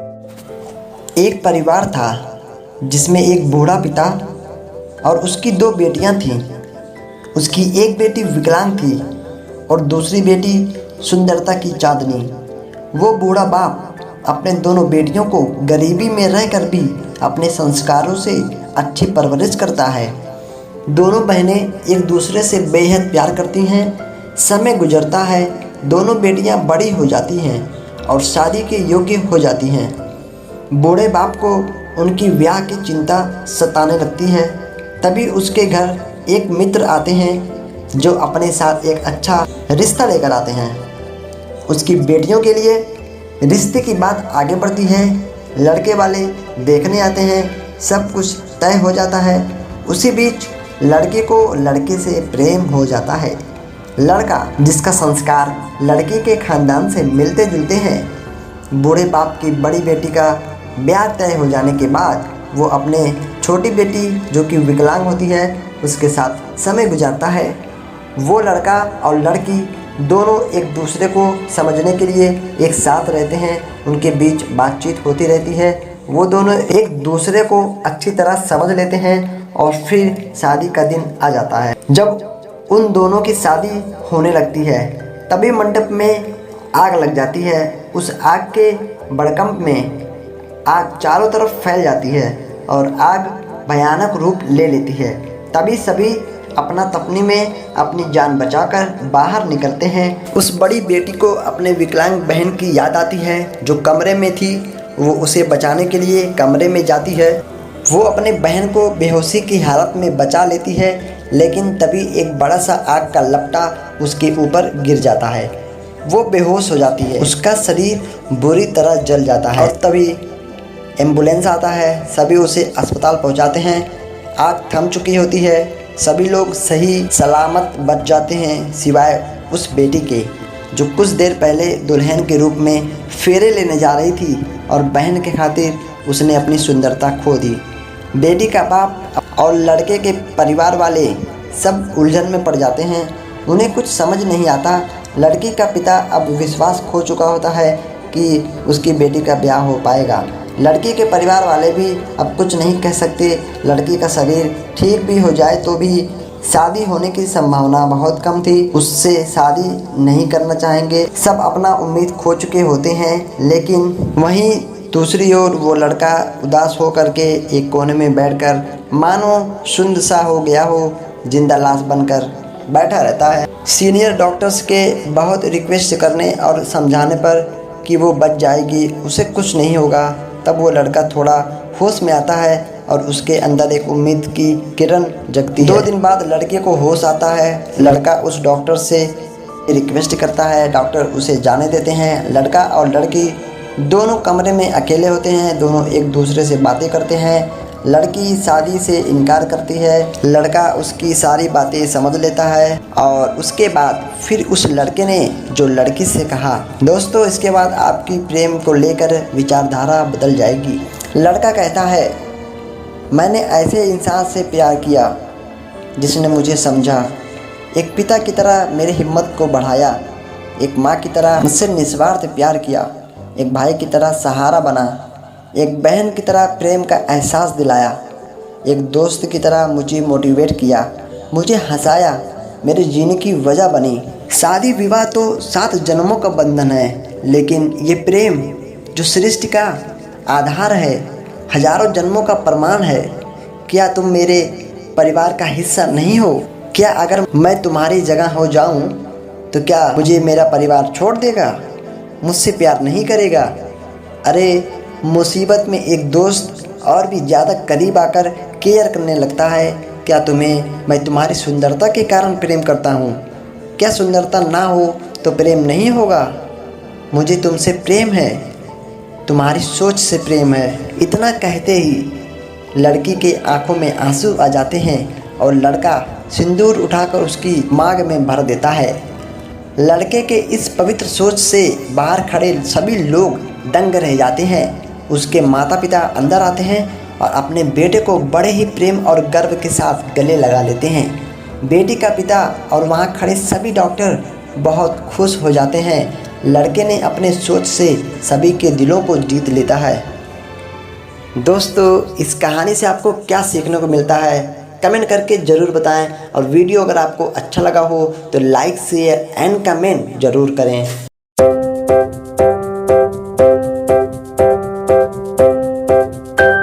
एक परिवार था जिसमें एक बूढ़ा पिता और उसकी दो बेटियां थीं। उसकी एक बेटी विकलांग थी और दूसरी बेटी सुंदरता की चांदनी। वो बूढ़ा बाप अपने दोनों बेटियों को गरीबी में रहकर भी अपने संस्कारों से अच्छी परवरिश करता है। दोनों बहनें एक दूसरे से बेहद प्यार करती हैं। समय गुजरता है, दोनों बेटियां बड़ी हो जाती हैं और शादी के योग्य हो जाती हैं। बूढ़े बाप को उनकी ब्याह की चिंता सताने लगती है। तभी उसके घर एक मित्र आते हैं जो अपने साथ एक अच्छा रिश्ता लेकर आते हैं। उसकी बेटियों के लिए रिश्ते की बात आगे बढ़ती है। लड़के वाले देखने आते हैं, सब कुछ तय हो जाता है। उसी बीच लड़के को लड़के से प्रेम हो जाता है। लड़का जिसका संस्कार लड़की के खानदान से मिलते जुलते हैं। बूढ़े बाप की बड़ी बेटी का ब्याह तय हो जाने के बाद वो अपने छोटी बेटी जो कि विकलांग होती है उसके साथ समय गुजारता है। वो लड़का और लड़की दोनों एक दूसरे को समझने के लिए एक साथ रहते हैं। उनके बीच बातचीत होती रहती है। वो दोनों एक दूसरे को अच्छी तरह समझ लेते हैं और फिर शादी का दिन आ जाता है। जब उन दोनों की शादी होने लगती है तभी मंडप में आग लग जाती है। उस आग के भड़कंप में आग चारों तरफ फैल जाती है और आग भयानक रूप ले लेती है। तभी सभी अपना तपनी में अपनी जान बचाकर बाहर निकलते हैं। उस बड़ी बेटी को अपने विकलांग बहन की याद आती है जो कमरे में थी। वो उसे बचाने के लिए कमरे में जाती है। वो अपने बहन को बेहोशी की हालत में बचा लेती है, लेकिन तभी एक बड़ा सा आग का लपटा उसके ऊपर गिर जाता है। वो बेहोश हो जाती है, उसका शरीर बुरी तरह जल जाता है और तभी एम्बुलेंस आता है। सभी उसे अस्पताल पहुंचाते हैं। आग थम चुकी होती है। सभी लोग सही सलामत बच जाते हैं सिवाय उस बेटी के जो कुछ देर पहले दुल्हन के रूप में फेरे लेने जा रही थी और बहन के खातिर उसने अपनी सुंदरता खो दी। बेटी का बाप और लड़के के परिवार वाले सब उलझन में पड़ जाते हैं। उन्हें कुछ समझ नहीं आता। लड़की का पिता अब विश्वास खो चुका होता है कि उसकी बेटी का ब्याह हो पाएगा। लड़की के परिवार वाले भी अब कुछ नहीं कह सकते। लड़की का शरीर ठीक भी हो जाए तो भी शादी होने की संभावना बहुत कम थी। उससे शादी नहीं करना चाहेंगे। सब अपना उम्मीद खो चुके होते हैं। लेकिन वहीं दूसरी ओर वो लड़का उदास हो करके एक कोने में बैठकर मानो शून्य सा हो गया हो, जिंदा लाश बनकर बैठा रहता है। सीनियर डॉक्टर्स के बहुत रिक्वेस्ट करने और समझाने पर कि वो बच जाएगी, उसे कुछ नहीं होगा। तब वो लड़का थोड़ा होश में आता है और उसके अंदर एक उम्मीद की किरण जगती है। 2 दिन बाद लड़के को होश आता है। लड़का उस डॉक्टर से रिक्वेस्ट करता है, डॉक्टर उसे जाने देते हैं। लड़का और लड़की दोनों कमरे में अकेले होते हैं। दोनों एक दूसरे से बातें करते हैं। लड़की शादी से इनकार करती है। लड़का उसकी सारी बातें समझ लेता है और उसके बाद फिर उस लड़के ने जो लड़की से कहा, दोस्तों इसके बाद आपकी प्रेम को लेकर विचारधारा बदल जाएगी। लड़का कहता है, मैंने ऐसे इंसान से प्यार किया जिसने मुझे समझा, एक पिता की तरह मेरी हिम्मत को बढ़ाया, एक माँ की तरह मुझसे निस्वार्थ प्यार किया, एक भाई की तरह सहारा बना, एक बहन की तरह प्रेम का एहसास दिलाया, एक दोस्त की तरह मुझे मोटिवेट किया, मुझे हंसाया, मेरे जीने की वजह बनी। शादी विवाह तो 7 जन्मों का बंधन है, लेकिन ये प्रेम जो सृष्टि का आधार है, हजारों जन्मों का प्रमाण है। क्या तुम मेरे परिवार का हिस्सा नहीं हो? क्या अगर मैं तुम्हारी जगह हो जाऊं तो क्या मुझे मेरा परिवार छोड़ देगा, मुझसे प्यार नहीं करेगा? अरे मुसीबत में एक दोस्त और भी ज़्यादा करीब आकर केयर करने लगता है। क्या तुम्हें मैं तुम्हारी सुंदरता के कारण प्रेम करता हूँ? क्या सुंदरता ना हो तो प्रेम नहीं होगा? मुझे तुमसे प्रेम है, तुम्हारी सोच से प्रेम है। इतना कहते ही लड़की के आंखों में आंसू आ जाते हैं और लड़का सिंदूर उठाकर उसकी मांग में भर देता है। लड़के के इस पवित्र सोच से बाहर खड़े सभी लोग दंग रह जाते हैं। उसके माता पिता अंदर आते हैं और अपने बेटे को बड़े ही प्रेम और गर्व के साथ गले लगा लेते हैं। बेटी का पिता और वहाँ खड़े सभी डॉक्टर बहुत खुश हो जाते हैं। लड़के ने अपने सोच से सभी के दिलों को जीत लेता है। दोस्तों, इस कहानी से आपको क्या सीखने को मिलता है कमेंट करके ज़रूर बताएं, और वीडियो अगर आपको अच्छा लगा हो तो लाइक शेयर एंड कमेंट ज़रूर करें।